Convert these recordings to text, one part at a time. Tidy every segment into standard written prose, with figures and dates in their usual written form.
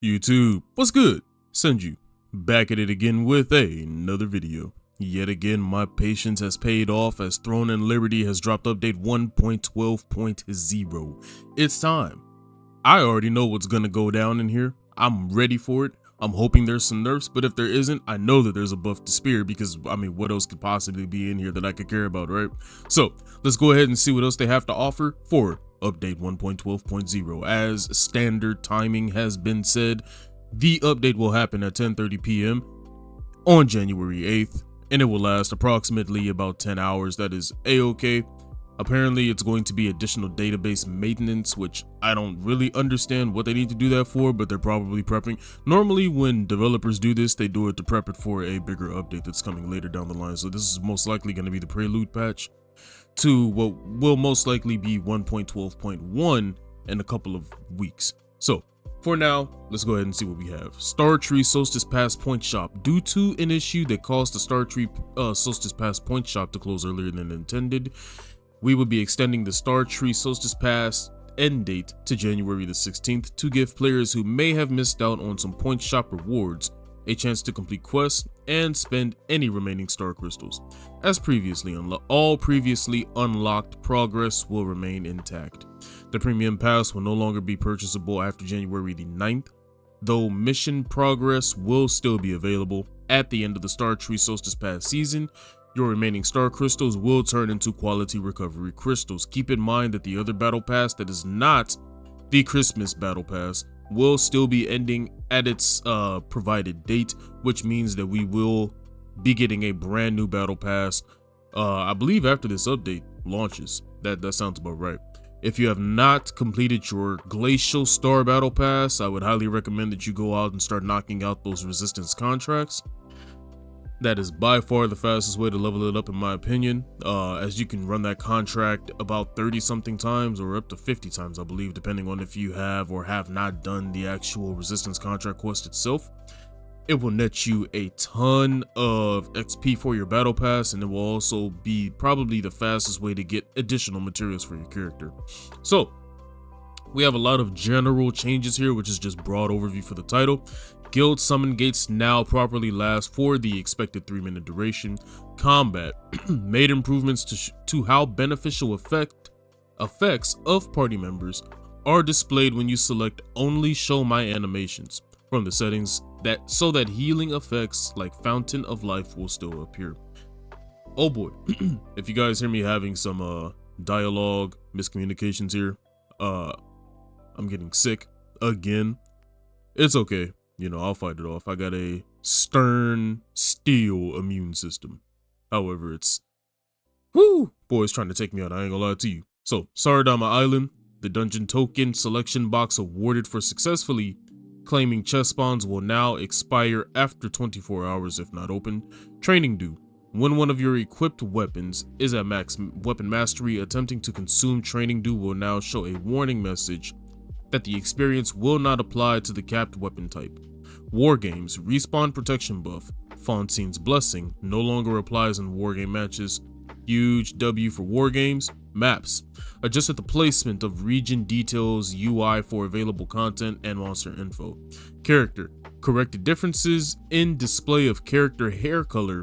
YouTube, what's good? Senju, back at it again with another video. Yet again, my patience has paid off as Throne and Liberty has dropped update 1.12.0. It's time. I already know what's gonna go down in here. I'm ready for it. I'm hoping there's some nerfs, but if there isn't, I know that there's a buff to Spear because, I mean, what else could possibly be in here that I could care about, right? So, let's go ahead and see what else they have to offer for update 1.12.0. As standard timing has been said, the update will happen at 10:30 p.m. on January 8th, and it will last approximately about 10 hours. That is a-okay. Apparently, it's going to be additional database maintenance, which I don't really understand what they need to do that for, but they're probably prepping. Normally, when developers do this, they do it to prep it for a bigger update that's coming later down the line. So this is most likely going to be the prelude patch to what will most likely be 1.12.1 in a couple of weeks. So for now, let's go ahead and see what we have. Star Tree Solstice Pass Point Shop. Due to an issue that caused the Star Tree Solstice Pass Point Shop to close earlier than intended, we will be extending the Star Tree Solstice Pass end date to January the 16th to give players who may have missed out on some Point Shop rewards a chance to complete quests and spend any remaining star crystals. As previously all previously unlocked progress will remain intact. The premium pass will no longer be purchasable after January the 9th, though mission progress will still be available. At the end of the Star Tree Solstice Pass season, your remaining star crystals will turn into quality recovery crystals. Keep in mind that the other battle pass that is not the Christmas battle pass will still be ending at its provided date, which means that we will be getting a brand new battle pass, I believe after this update launches. That sounds about right. If you have not completed your Glacial Star Battle Pass, I would highly recommend that you go out and start knocking out those resistance contracts. That is by far the fastest way to level it up, in my opinion, as you can run that contract about 30 something times or up to 50 times, I believe, depending on if you have or have not done the actual resistance contract quest itself. It will net you a ton of XP for your battle pass, and it will also be probably the fastest way to get additional materials for your character. So we have a lot of general changes here, which is just broad overview for the title. Guild summon gates now properly last for the expected 3-minute duration. Combat made improvements to how beneficial effects of party members are displayed when you select only show my animations from the settings, so that healing effects like Fountain of Life will still appear. Oh boy, if you guys hear me having some dialogue miscommunications here, I'm getting sick again. It's okay. You know, I'll fight it off. I got a stern steel immune system. However, it's boys trying to take me out. I ain't gonna lie to you. So, Saradama Island, the dungeon token selection box awarded for successfully claiming chest spawns will now expire after 24 hours if not opened. Training due. When one of your equipped weapons is at max weapon mastery, attempting to consume training due will now show a warning message that the experience will not apply to the capped weapon type. War Games respawn protection buff, Fontine's Blessing, no longer applies in wargame matches. Huge W for War Games. Maps adjusted the placement of region details UI for available content and monster info. Character corrected differences in display of character hair color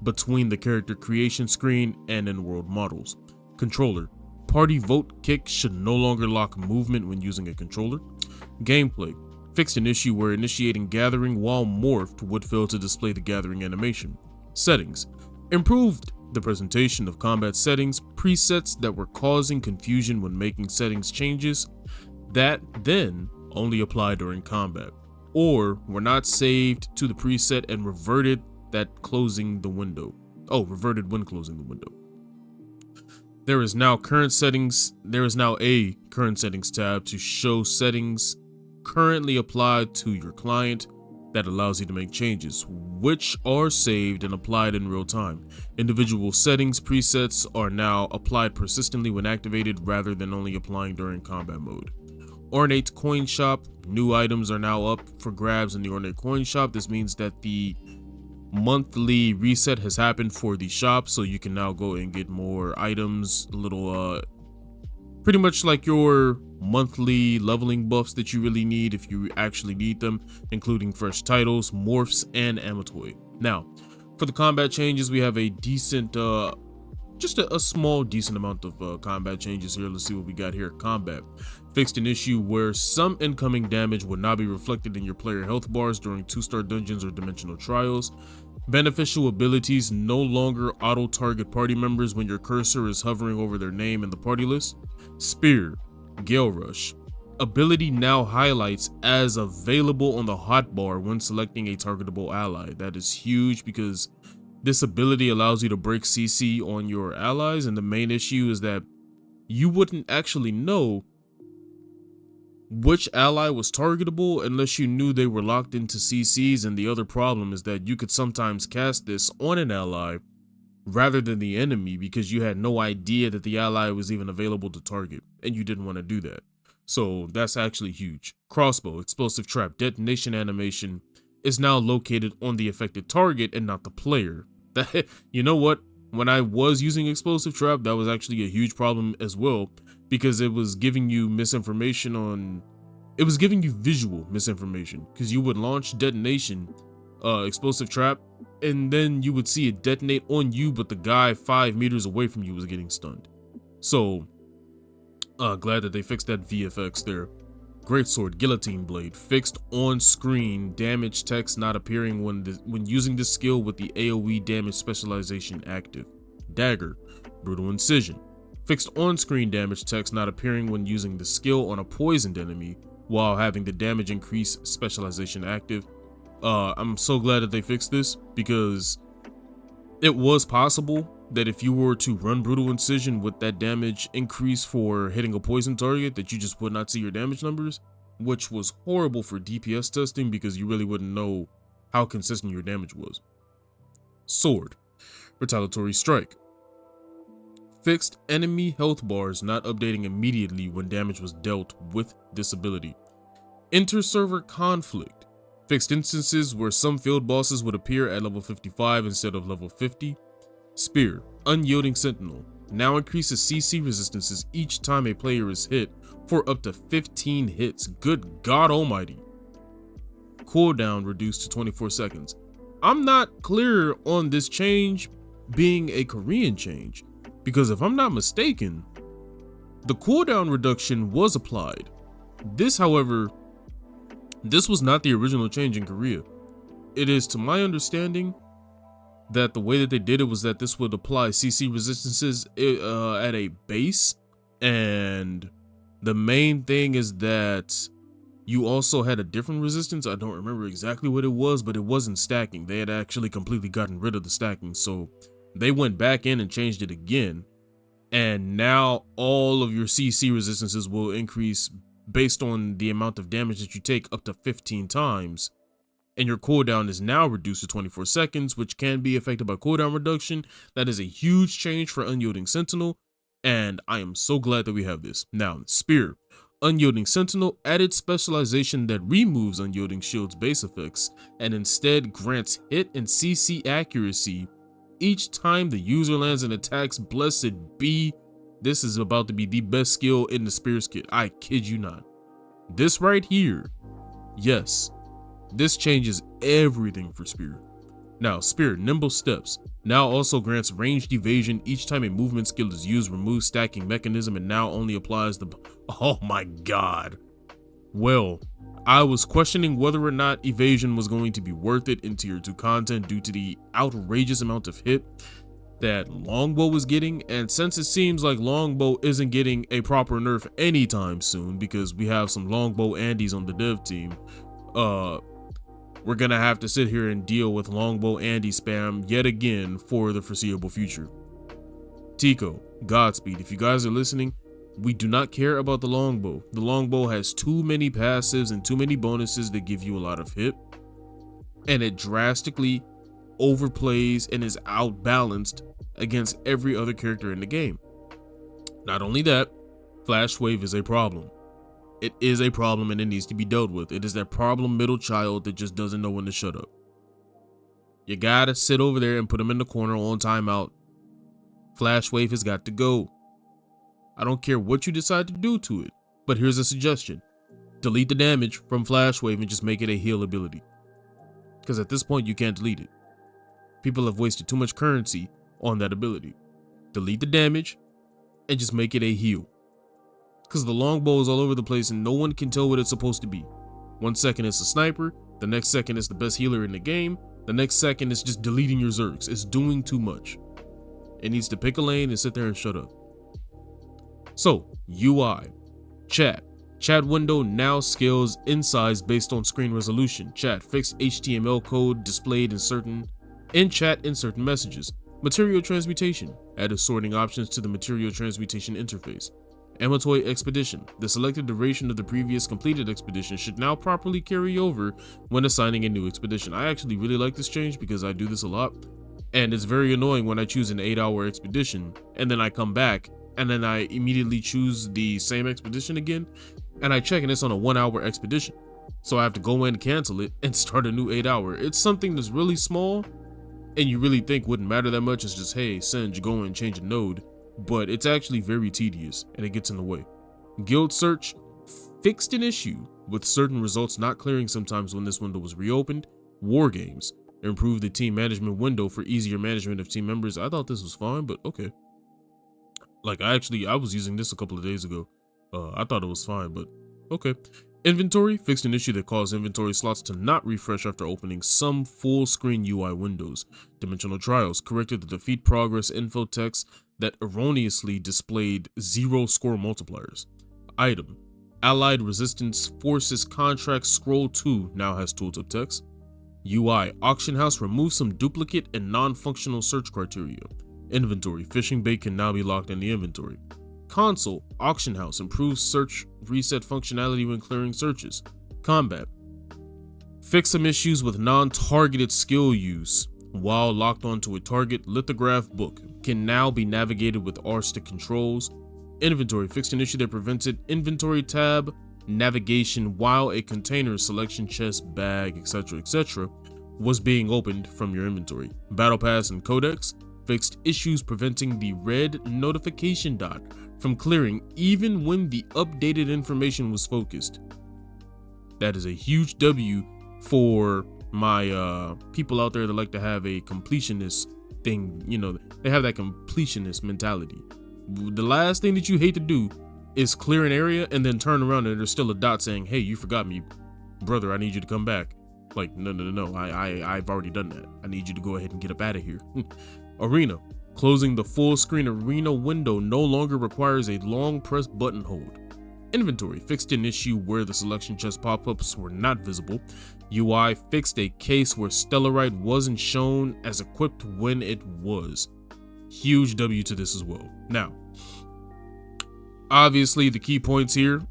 between the character creation screen and in-world models. Controller party vote kick should no longer lock movement when using a controller. Gameplay fixed an issue where initiating gathering while morphed would fail to display the gathering animation. Settings improved the presentation of combat settings presets that were causing confusion when making settings changes that then only apply during combat, or were not saved to the preset and reverted when closing the window. There is now a current settings tab to show settings currently applied to your client that allows you to make changes, which are saved and applied in real time. Individual settings presets are now applied persistently when activated rather than only applying during combat mode. Ornate Coin Shop, new items are now up for grabs in the Ornate Coin Shop. This means that the monthly reset has happened for the shop, so you can now go and get more items, little Pretty much like your monthly leveling buffs that you really need if you actually need them, including fresh titles, morphs, and Amatoi. Now, for the combat changes, we have a decent, just a small decent amount of combat changes here. Let's see what we got here. Combat. Fixed an issue where some incoming damage would not be reflected in your player health bars during 2-star dungeons or dimensional trials. Beneficial abilities no longer auto-target party members when your cursor is hovering over their name in the party list. Spear, Gale Rush. Ability now highlights as available on the hotbar when selecting a targetable ally. That is huge because this ability allows you to break CC on your allies, and the main issue is that you wouldn't actually know which ally was targetable unless you knew they were locked into CCs, and the other problem is that you could sometimes cast this on an ally rather than the enemy because you had no idea that the ally was even available to target, and you didn't want to do that. So that's actually huge. Crossbow, explosive trap, detonation animation is now located on the affected target and not the player. That, you know what? When I was using explosive trap, that was actually a huge problem as well, because it was giving you misinformation on, it was giving you visual misinformation, because you would launch detonation, explosive trap, and then you would see it detonate on you, but the guy 5 meters away from you was getting stunned. So, glad that they fixed that VFX there. Greatsword, Guillotine Blade, fixed on-screen damage text not appearing when using this skill with the AoE damage specialization active. Dagger, Brutal Incision, fixed on-screen damage text not appearing when using the skill on a poisoned enemy while having the damage increase specialization active. I'm so glad that they fixed this because it was possible that if you were to run Brutal Incision with that damage increase for hitting a poison target, that you just would not see your damage numbers, which was horrible for DPS testing because you really wouldn't know how consistent your damage was. Sword, Retaliatory Strike, fixed enemy health bars not updating immediately when damage was dealt with this ability. Inter-server conflict, fixed instances where some field bosses would appear at level 55 instead of level 50. Spear, Unyielding Sentinel, now increases CC resistances each time a player is hit for up to 15 hits. Good God almighty. Cooldown reduced to 24 seconds. I'm not clear on this change being a Korean change, because if I'm not mistaken, the cooldown reduction was applied. This, however, this was not the original change in Korea. It is, to my understanding, that the way that they did it was that this would apply CC resistances at a base, and the main thing is that you also had a different resistance. I don't remember exactly what it was, but it wasn't stacking. They had actually completely gotten rid of the stacking, so they went back in and changed it again, and now all of your CC resistances will increase based on the amount of damage that you take up to 15 times. And your cooldown is now reduced to 24 seconds, which can be affected by cooldown reduction. That is a huge change for Unyielding Sentinel, and I am so glad that we have this. Now, Spear, Unyielding Sentinel added specialization that removes Unyielding Shield's base effects, and instead grants hit and CC accuracy each time the user lands an attack's. Blessed be, this is about to be the best skill in the Spear's kit. I kid you not. This right here, yes. This changes everything for Spear. Now, Spear, Nimble Steps, now also grants ranged evasion each time a movement skill is used, removes stacking mechanism, and now only applies the... Oh my god. Well, I was questioning whether or not evasion was going to be worth it in tier 2 content due to the outrageous amount of hit that Longbow was getting, and since it seems like Longbow isn't getting a proper nerf anytime soon because we have some Longbow Andes on the dev team, we're gonna have to sit here and deal with Longbow Andy spam yet again for the foreseeable future. Tico, Godspeed, if you guys are listening, we do not care about the Longbow. The Longbow has too many passives and too many bonuses that give you a lot of hit, and it drastically overplays and is outbalanced against every other character in the game. Not only that, Flash Wave is a problem. It is a problem and it needs to be dealt with. It is that problem middle child that just doesn't know when to shut up. You gotta sit over there and put him in the corner on timeout. Flash Wave has got to go. I don't care what you decide to do to it, but here's a suggestion. Delete the damage from Flash Wave and just make it a heal ability. Because at this point, you can't delete it. People have wasted too much currency on that ability. Delete the damage and just make it a heal. Because the longbow is all over the place and no one can tell what it's supposed to be. 1 second it's a sniper, the next second it's the best healer in the game, the next second it's just deleting your Zergs. It's doing too much. It needs to pick a lane and sit there and shut up. So, UI. Chat. Chat window now scales in size based on screen resolution. Chat. Fixed HTML code displayed in chat in certain messages. Material transmutation. Added sorting options to the material transmutation interface. Amatoy Expedition. The selected duration of the previous completed expedition should now properly carry over when assigning a new expedition. I actually really like this change because I do this a lot. And it's very annoying when I choose an 8-hour expedition and then I come back and then I immediately choose the same expedition again. And I check and it's on a 1-hour expedition. So I have to go in, cancel it, and start a new 8-hour. It's something that's really small and you really think wouldn't matter that much. It's just, hey, Senj, go and change a node. But it's actually very tedious and it gets in the way. Guild search fixed an issue with certain results not clearing sometimes when this window was reopened. War games improved the team management window for easier management of team members. I thought this was fine, but okay. Like I was using this a couple of days ago. I thought it was fine, but okay. Inventory fixed an issue that caused inventory slots to not refresh after opening some full screen UI windows. Dimensional trials corrected the defeat progress info text that erroneously displayed 0 score multipliers. Item. Allied Resistance Forces Contract Scroll 2 now has tooltip text. UI. Auction House removes some duplicate and non-functional search criteria. Inventory. Fishing bait can now be locked in the inventory. Console. Auction House improves search reset functionality when clearing searches. Combat. Fix some issues with non-targeted skill use. While locked onto a target, lithograph book can now be navigated with R-stick controls. Inventory fixed an issue that prevented inventory tab navigation while a container, selection, chest, bag, etc. was being opened from your inventory. Battle Pass and Codex fixed issues preventing the red notification dot from clearing even when the updated information was focused. That is a huge W for my people out there that like to have a completionist thing. You know, they have that completionist mentality. The last thing that you hate to do is clear an area and then turn around and there's still a dot saying, hey, you forgot me, brother, I need you to come back. Like, no, I've already done that. I need you to go ahead and get up out of here. Arena. Closing the full screen arena window no longer requires a long press button hold. Inventory fixed an issue where the selection chest pop-ups were not visible. UI fixed a case where Stellarite wasn't shown as equipped when it was. Huge W to this as well. Now, obviously the key points here,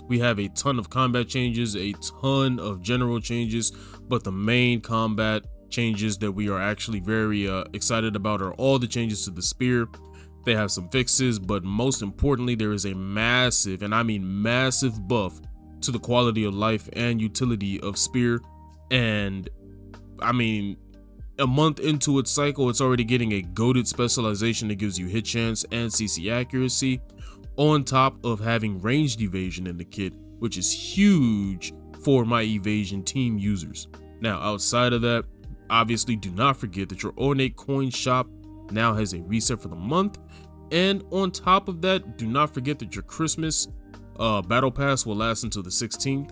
we have a ton of combat changes, a ton of general changes, but the main combat changes that we are actually very excited about are all the changes to the spear. They have some fixes, but most importantly, there is a massive, and I mean massive, buff to the quality of life and utility of spear. And I mean, a month into its cycle, it's already getting a goated specialization that gives you hit chance and CC accuracy, on top of having ranged evasion in the kit, which is huge for my evasion team users. Now, outside of that, obviously do not forget that your Ornate Coin shop now has a reset for the month. And on top of that, do not forget that your Christmas battle pass will last until the 16th.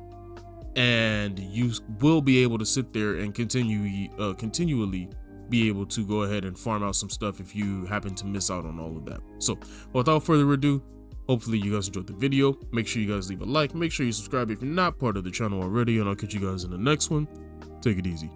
And you will be able to sit there and continually be able to go ahead and farm out some stuff if you happen to miss out on all of that. So without further ado, hopefully you guys enjoyed the video. Make sure you guys leave a like. Make sure you subscribe if you're not part of the channel already. And I'll catch you guys in the next one. Take it easy.